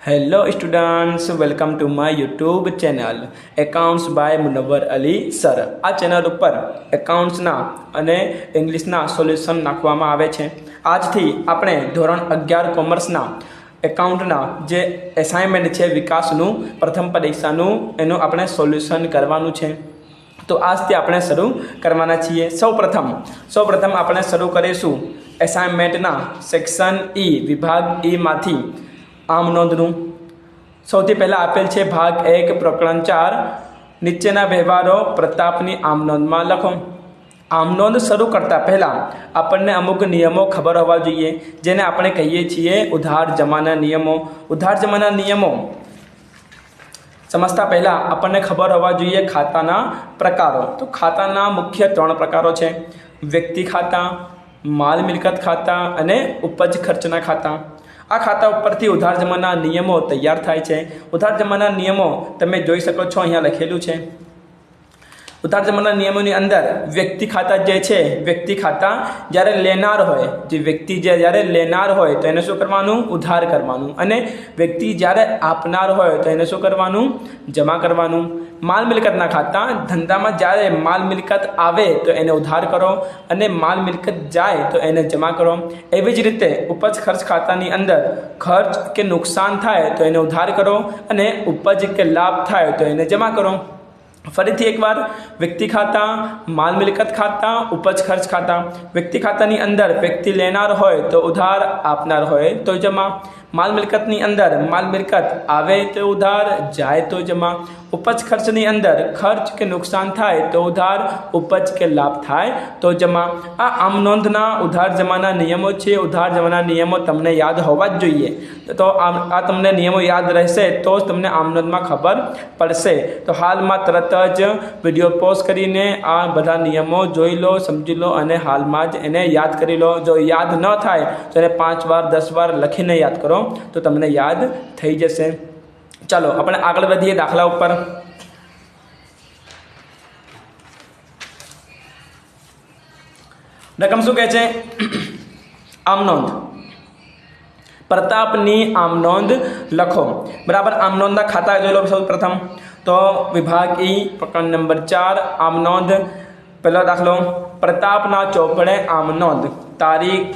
Hello students, welcome to my YouTube channel accounts by Munawwar Ali sir. આ channel ઉપર એકાઉન્ટ્સના અને ઇંગ્લિશના સોલ્યુશન નાખવામાં આવે છે। આજથી આપણે ધોરણ 11 કોમર્સના એકાઉન્ટના જે એસાઇનમેન્ટ છે વિકાસનું પ્રથમ પરીક્ષાનું એનું આપણે સોલ્યુશન કરવાનું છે। તો આજથી આપણે શરૂ કરવાના છીએ। સૌપ્રથમ આપણે શરૂ કરીશું એસાઇનમેન્ટના સેક્શન ઈ વિભાગ ઈમાંથી આમ નોંધનું। સૌથી પહેલાં આપેલ છે ભાગ 1 પ્રકરણ 4 નીચેના વ્યવહારો પ્રતાપની આમ નોંધમાં લખો। આમ નોંધ શરૂ કરતાં પહેલાં આપણને અમુક નિયમો ખબર હોવા જોઈએ, જેને આપણે કહીએ છીએ ઉધાર જમાના નિયમો। ઉધાર જમાના નિયમો સમજતા પહેલાં આપણને ખબર હોવા જોઈએ ખાતાના પ્રકારો। તો ખાતાના મુખ્ય 3 પ્રકારો છે: વ્યક્તિ ખાતા, માલ મિલકત ખાતા અને ઉપજ ખર્ચના ખાતા। આ ખાતા ઉપરથી ઉધાર જમાના નિયમો તૈયાર થાય છે। ઉધાર જમાના નિયમો તમે જોઈ શકો છો, અહીંયા લખેલું છે। ઉધાર જમાના નિયમોની અંદર વ્યક્તિ ખાતા જે છે, વ્યક્તિ ખાતા જ્યારે લેનાર હોય, જે વ્યક્તિ જ્યારે લેનાર હોય તો એને શું કરવાનું? ઉધાર કરવાનું। અને વ્યક્તિ જ્યારે આપનાર હોય તો એને શું કરવાનું? જમા કરવાનું। માલ મિલકતના ખાતા ધંધામાં જ્યારે માલ મિલકત આવે તો એને ઉધાર કરો અને માલ મિલકત જાય તો એને જમા કરો। એવી જ રીતે ઉપજ ખર્ચ ખાતાની અંદર ખર્ચ કે નુકસાન થાય તો એને ઉધાર કરો અને ઉપજ કે લાભ થાય તો એને જમા કરો। ફરીથી એકવાર, વ્યક્તિ ખાતા, માલ મિલકત ખાતા, ઉપજ ખર્ચ ખાતા। વ્યક્તિ ખાતાની અંદર વ્યક્તિ લેનાર હોય તો ઉધાર, આપનાર હોય તો જમા। માલ મિલકતની અંદર માલ મિલકત આવે તો ઉધાર, જાય તો જમા। ઉપજ ખર્ચની અંદર ખર્ચ કે નુકસાન થાય તો ઉધાર, ઉપજ કે લાભ થાય તો જમા। આ આમ નોંધના ઉધાર જમાના નિયમો છે। ઉધાર જમાના નિયમો તમને યાદ હોવા જ જોઈએ। તો આ તમને નિયમો યાદ રહેશે તો જ તમને આમ નોંધમાં ખબર પડશે। તો હાલમાં તરત જ વિડીયો પોઝ કરીને આ બધા નિયમો જોઈ લો, સમજી લો અને હાલમાં જ એને યાદ કરી લો। જો યાદ ન થાય તો એને 5 વાર 10 વાર લખીને યાદ કરો તો તમને યાદ થઈ જશે। ચાલો આપણે આગળ વધીએ દાખલા ઉપર। રકમ શું કહે છે? આમ નોંધ। પ્રતાપની આમ નોંધ લખો। બરાબર, આમ નોંધના ખાતા જોઈ લો। સૌ પ્રથમ તો વિભાગ ઈ પ્રકરણ નંબર 4 આમ નોંધ। પહેલો દાખલો, પ્રતાપના ચોપડે આમ નોંધ, તારીખ,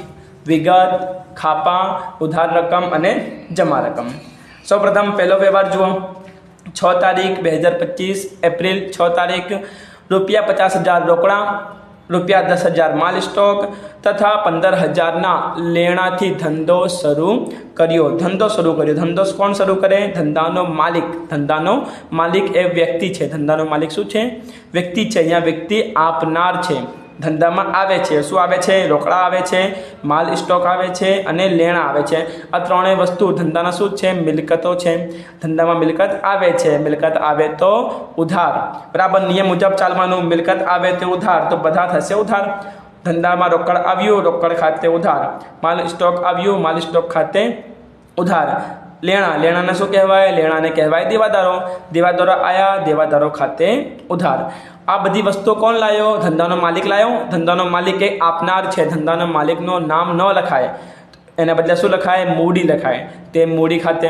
વિગત, ખાપા, ઉધાર રકમ અને જમા રકમ। સૌપ્રથમ પહેલો વ્યવહાર જુઓ। 6 તારીખ 2025 એપ્રિલ 6 તારીખ ₹50,000 રોકડા, ₹10,000 માલ સ્ટોક તથા 15,000ના લેણાથી ધંધો શરૂ કર્યો। ધંધો કોણ શરૂ કરે? ધંધાનો માલિક। ધંધાનો માલિક એ વ્યક્તિ છે। ધંધાનો માલિક શું છે? વ્યક્તિ છે। અહીંયા વ્યક્તિ આપનાર છે। ધંધામાં આવે છે, શું આવે છે? રોકડા આવે છે, માલ સ્ટોક આવે છે અને લેણા આવે છે। આ ત્રણેય વસ્તુ ધંધાના શું છે? મિલકતો છે। ધંધામાં મિલકત આવે છે, મિલકત આવે તો ઉધાર। બરાબર, નિયમ મુજબ ચાલવાનું। મિલકત આવે તો ઉધાર, તો બધા થશે ઉધાર। ધંધામાં રોકડ આવ્યું, રોકડ ખાતે ઉધાર। માલ સ્ટોક આવ્યું, માલ સ્ટોક ખાતે ઉધાર। લેણાને શું કહેવાય? લેણાને કહેવાય દેવાદારો। દેવાદારો આયા, દેવાદારો ખાતે ઉધાર। આ બધી વસ્તુઓ કોણ લાયો? ધંધાનો માલિક લાયો। ધંધાનો માલિક એ આપનાર છે। ધંધાનો માલિકનું નામ ન લખાય, એના બદલે શું લખાય? મૂડી લખાય। તે મૂડી ખાતે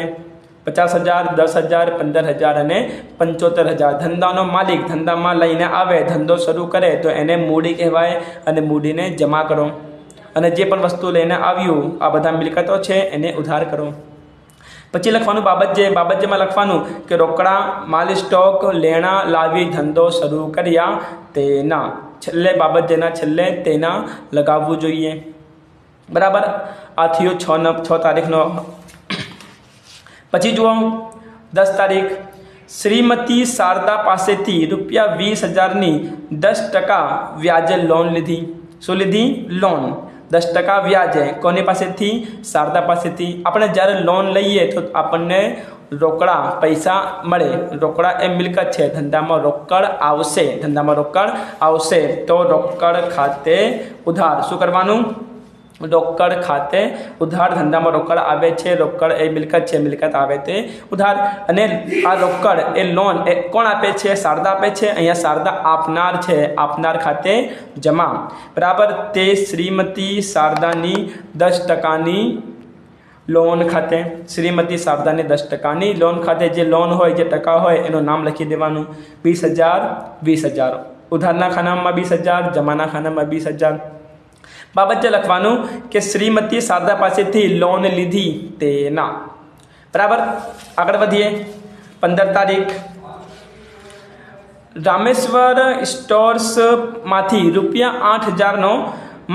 50,000, 10,000, 15,000 અને 75,000। ધંધાનો માલિક ધંધામાં લઈને આવે, ધંધો શરૂ કરે તો એને મૂડી કહેવાય અને મૂડીને જમા કરો। અને જે પણ વસ્તુ લઈને આવ્યું, આ બધા મિલકતો છે, એને ઉધાર કરો। પછી લખવાનું બાબતજેમાં લખવાનું કે રોકડા, માલ સ્ટોક, લેણા લાવી ધંધો શરૂ કર્યા તેના છેલ્લે બાબતજેના છેલ્લે તેના લગાવવું જોઈએ। બરાબર, આ થયો 6 તારીખનો। પછી જુઓ 10 તારીખ, શ્રીમતી શારદા પાસેથી ₹20,000ની 10% વ્યાજે લોન લીધી। શું લીધી? લોન। 10% વ્યાજે કોની પાસેથી? શારદા પાસેથી। આપણે જ્યારે લોન લઈએ તો આપણને રોકડા પૈસા મળે। રોકડા એ મિલકત છે। ધંધામાં રોકડ આવશે તો રોકડ ખાતે ઉધાર। શું કરવાનું? રોકડ ખાતે ઉધાર। ધંધામાં રોકડ આવે છે, રોકડ એ મિલકત છે, મિલકત આવે તે ઉધાર। અને આ રોકડ એ લોન એ કોણ આપે છે? શારદા આપે છે। અહીંયા શારદા આપનાર છે, આપનાર ખાતે જમા। બરાબર, તે શ્રીમતી શારદાની 10%ની લોન ખાતે શ્રીમતી શારદાની 10%ની લોન ખાતે જે લોન હોય જે ટકા હોય એનું નામ લખી દેવાનું 20,000 20,000 ઉધારના ખાનામાં 20,000 જમાના ખાનામાં 20,000 બાબત જે લખવાનું કે શ્રીમતી શારદા પાસેથી લોન લીધી તેના બરાબર આગળ વધીએ 15 તારીખ રામેશ્વર સ્ટોર્સમાંથી ₹8,000નો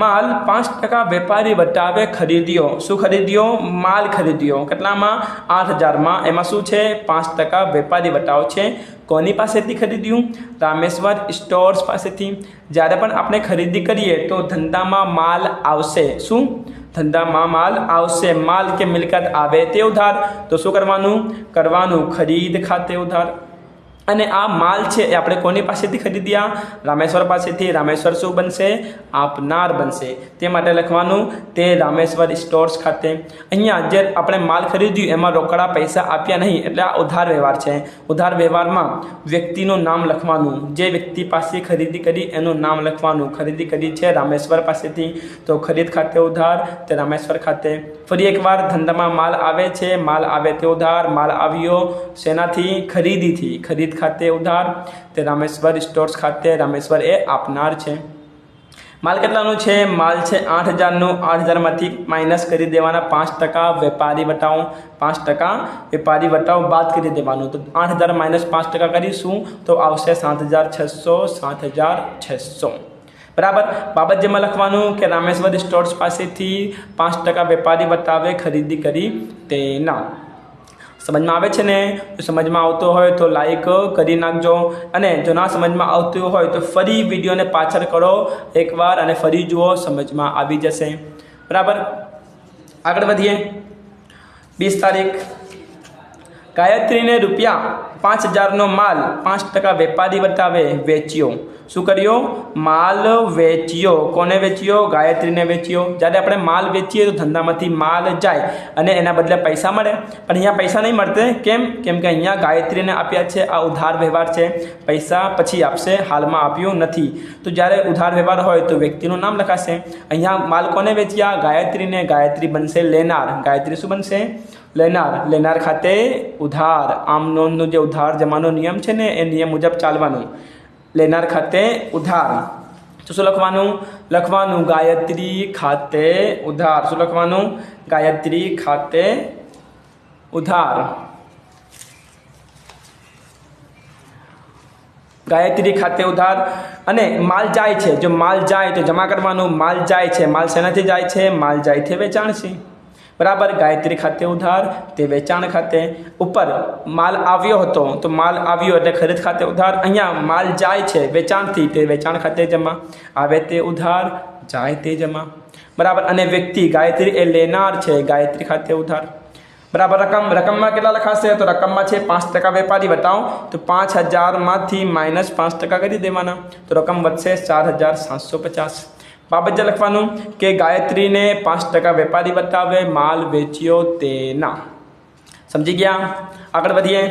માલ 5% વેપારી વટાવે ખરીદ્યો શું ખરીદ્યો માલ ખરીદ્યો કેટલામાં 8,000માં એમાં શું છે 5% વેપારી વટાવ છે કોની પાસેથી ખરીદ્યું રામેશ્વર સ્ટોર્સ પાસેથી જ્યારે પણ આપણે ખરીદી કરીએ તો ધંધામાં માલ આવશે શું ધંધામાં માલ આવશે માલ કે મિલકત આવે તે ઉધાર તો શું કરવાનું ખરીદ ખાતે ઉધાર અને આ માલ છે એ આપણે કોની પાસેથી ખરીદ્યા રામેશ્વર પાસેથી રામેશ્વર શું બનશે આપનાર બનશે તે માટે લખવાનું તે રામેશ્વર સ્ટોર્સ ખાતે અહીંયા જે આપણે માલ ખરીદ્યું એમાં રોકડા પૈસા આપ્યા નહીં એટલે આ ઉધાર વ્યવહાર છે ઉધાર વ્યવહારમાં વ્યક્તિનું નામ લખવાનું જે વ્યક્તિ પાસે ખરીદી કરી એનું નામ લખવાનું ખરીદી કરી છે રામેશ્વર પાસેથી તો ખરીદ ખાતે ઉધાર તે રામેશ્વર ખાતે ફરી એકવાર ધંધામાં માલ આવે છે માલ આવે તે ઉધાર માલ આવ્યો શેનાથી ખરીદીથી ખરીદ ખાતે ઉધાર તે રામેશ્વર સ્ટોર્સ ખાતે રામેશ્વર એ આપનાર છે માલ કેટલાનું છે માલ છે 8,000નું 8,000માંથી માઇનસ કરી દેવાના 5% વેપારી વટાવ 5% વેપારી વટાવ બાદ કરી દેવાનું તો 8,000 માઇનસ 5% કરીશું તો આવશે 7,600 બરાબર બાબત જેમાં લખવાનું કે રામેશ્વર સ્ટોર્સ પાસેથી 5% વેપારી વટાવે ખરીદી કરી તેના સમજમાં આવે છે ને જો સમજમાં આવતો હોય તો લાઈક કરી નાખજો અને જો ના સમજમાં આવતું હોય તો ફરી વિડીયોને પાછળ કરો એકવાર અને ફરી જુઓ સમજમાં આવી જશે બરાબર આગળ વધીએ 20 તારીખ ગાયત્રીને ₹5,000નો માલ 5% વેપારી વટાવે વેચ્યો શું કર્યો માલ વેચ્યો કોને વેચ્યો ગાયત્રીને વેચ્યો જ્યારે આપણે માલ વેચીએ તો ધંધામાંથી માલ જાય અને એના બદલે પૈસા મળે પણ અહીંયા પૈસા નહીં મળતે કેમ કે અહીંયા ગાયત્રીને આપ્યા છે આ ઉધાર વ્યવહાર છે પૈસા પછી આપશે હાલમાં આપ્યું નથી તો જ્યારે ઉધાર વ્યવહાર હોય તો વ્યક્તિનું નામ લખાશે અહીંયા માલ કોને વેચ્યા ગાયત્રીને ગાયત્રી બનશે લેનાર ગાયત્રી શું બનશે લેનાર ખાતે ઉધાર આમ નોંધનો જે ઉધાર જમાનો નિયમ છે ને એ નિયમ મુજબ ચાલવાનું લેનાર ખાતે ઉધાર તો શું લખવાનું ગાયત્રી ખાતે ઉધાર શું લખવાનું ગાયત્રી ખાતે ઉધાર ગાયત્રી ખાતે ઉધાર અને માલ જાય છે જો માલ જાય તો જમા કરવાનું માલ જાય છે માલ શેનાથી જાય છે માલ જાય છે વેચાણથી બરાબર ગાયત્રી ખાતે ઉધાર તે વેચાણ ખાતે ઉપર માલ આવ્યો હતો તો માલ આવ્યો એટલે ખરીદ ખાતે ઉધાર અહીંયા માલ જાય છે વેચાણથી તે વેચાણ ખાતે જમા આવે તે ઉધાર જાય તે જમા બરાબર અને વ્યક્તિ ગાયત્રી એ લેનાર છે ગાયત્રી ખાતે ઉધાર બરાબર રકમમાં કેટલા લખાશે તો રકમમાં છે 5% વેપારી વટાવ તો 5,000માંથી માઇનસ 5% કરી દેવાના તો રકમ વધશે 4,750 બાબત લખવાનું કે ગાયત્રીને 5% વેપારી બતાવે માલ વેચ્યો તેના સમજી ગયા આગળ વધીએ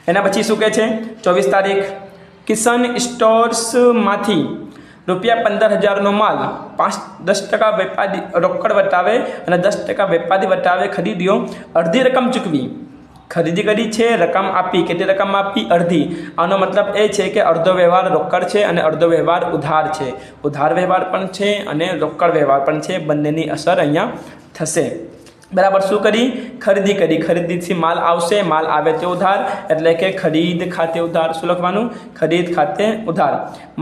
એના પછી શું કહે છે 24 તારીખ કિશન સ્ટોર્સમાંથી ₹15,000નો માલ 10% વેપારી રોકડ વટાવે અને 10% વેપારી વટાવે ખરીદ્યો અડધી રકમ ચૂકવી ખરીદી કરી છે રકમ આપી કેટલી રકમ આપી અડધી આનો મતલબ એ છે કે અડધો વ્યવહાર રોકડ છે અને અડધો વ્યવહાર ઉધાર છે ઉધાર વ્યવહાર પણ છે અને રોકડ વ્યવહાર પણ છે બંનેની અસર અહીંયા થશે બરાબર શું કરી ખરીદીથી માલ આવશે માલ આવે તે ઉધાર એટલે કે ખરીદ ખાતે ઉધાર શું લખવાનું ખરીદ ખાતે ઉધાર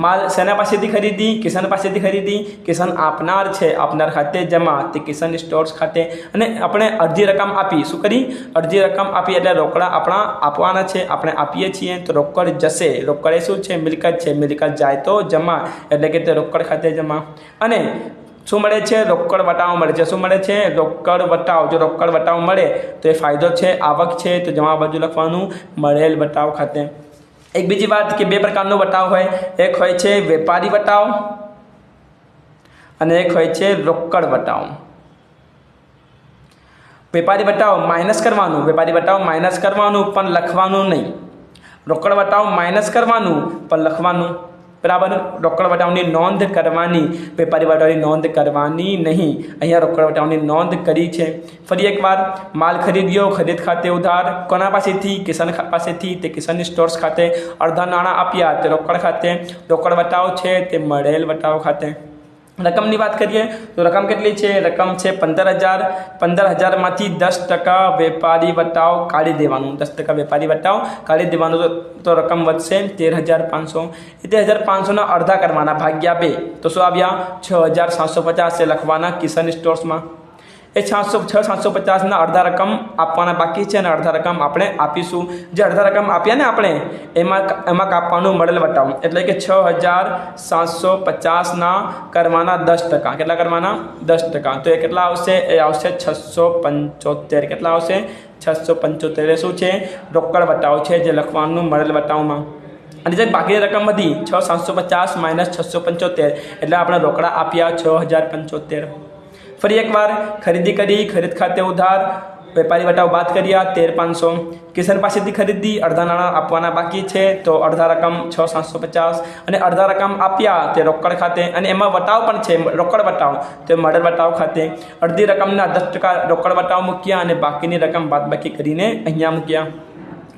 માલ શેના પાસેથી ખરીદી કિશન પાસેથી ખરીદી કિશન આપનાર છે આપનાર ખાતે જમા તે કિશન સ્ટોર્સ ખાતે અને આપણે અડધી રકમ આપી શું કરી અડધી રકમ આપી એટલે રોકડા આપણા આપવાના છે આપણે આપીએ છીએ તો રોકડ જશે રોકડ એ શું છે મિલકત છે મિલકત જાય તો જમા એટલે કે તે રોકડ ખાતે જમા અને શું મળે છે રોકડ વટાવ મળે છે શું મળે છે રોકડ વટાવ જો રોકડ વટાવ મળે તો એ ફાયદો છે આવક છે તો જમા બાજુ લખવાનું મળેલ વટાવ ખાતે એક બીજી વાત કે બે પ્રકારનો વટાવ હોય એક હોય છે વેપારી વટાવ અને એક હોય છે રોકડ વટાવ વેપારી વટાવ માઇનસ કરવાનું પણ લખવાનું નહીં રોકડ વટાવ માઇનસ કરવાનું પણ લખવાનું, બરાબર. રોકડ વટાવની નોંધ કરવાની, વેપારી વટાવની નોંધ કરવાની નહીં. અહીંયા રોકડ વટાવની નોંધ કરી છે. ફરી એકવાર, માલ ખરીદ્યો, ખરીદ ખાતે ઉધાર, કોના પાસેથી? કિશન પાસેથી. તે કિશન સ્ટોર્સ ખાતે. અડધા નાણાં આપ્યા તે રોકડ ખાતે. રોકડ વટાવ છે તે મળેલ વટાવ ખાતે. રકમની વાત કરીએ તો રકમ કેટલી છે? રકમ છે 15,000. 15,000માંથી 10% વેપારી વટાવ કાઢી દેવાનું. 10% વેપારી વટાવ કાઢી દેવાનું તો રકમ વધશે 13,500. 13,500ના અડધા કરવાના ભાગ્યા 2 તો શું આવ્યા? 6,750 એ લખવાના કિશન સ્ટોર્સમાં. એ 6,750ના અડધા રકમ આપવાના બાકી છે અને અડધા રકમ આપણે આપીશું. જે અડધા રકમ આપ્યા ને આપણે એમાં કાપવાનું મળેલ વટાવ, એટલે કે 6,750ના કરવાના 10%. કેટલા કરવાના? 10%. તો એ કેટલા આવશે? એ આવશે 675. કેટલા આવશે? 675. એ શું છે? રોકડ વટાવ છે જે લખવાનું મળેલ વટાવમાં. અને જે બાકીની રકમ હતી 6,750 માઇનસ 675, એટલે આપણે રોકડા આપ્યા 6,075. ફરી એકવાર, ખરીદી કરી, ખરીદ ખાતે ઉધાર, વેપારી વટાવ બાદ કર્યા 13,500. કિશન પાસેથી ખરીદી, અડધા નાણાં આપવાના બાકી છે તો અડધા રકમ 6,750 અને અડધા રકમ આપ્યા તે રોકડ ખાતે, અને એમાં વટાવ પણ છે રોકડ વટાવ, તો મળેલ વટાવ ખાતે. અડધી રકમના 10% રોકડ વટાવ મૂક્યા અને બાકીની રકમ બાદબાકી કરીને અહીંયા મૂક્યા,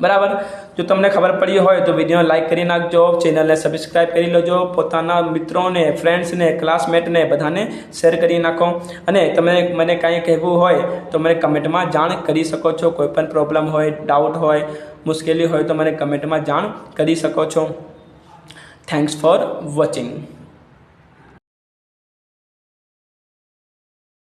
બરાબર. જો તમને ખબર પડી હોય તો વિડીયો લાઇક કરી નાખજો, ચેનલને સબસ્ક્રાઈબ કરી લેજો, પોતાના મિત્રોને, ફ્રેન્ડ્સને, ક્લાસમેટને બધાને શેર કરી નાખો. અને તમે મને કાંઈ કહેવું હોય તો મને કમેન્ટમાં જાણ કરી શકો છો. કોઈ પણ પ્રોબ્લેમ હોય, ડાઉટ હોય, મુશ્કેલી હોય તો મને કમેન્ટમાં જાણ કરી શકો છો. Thanks for watching.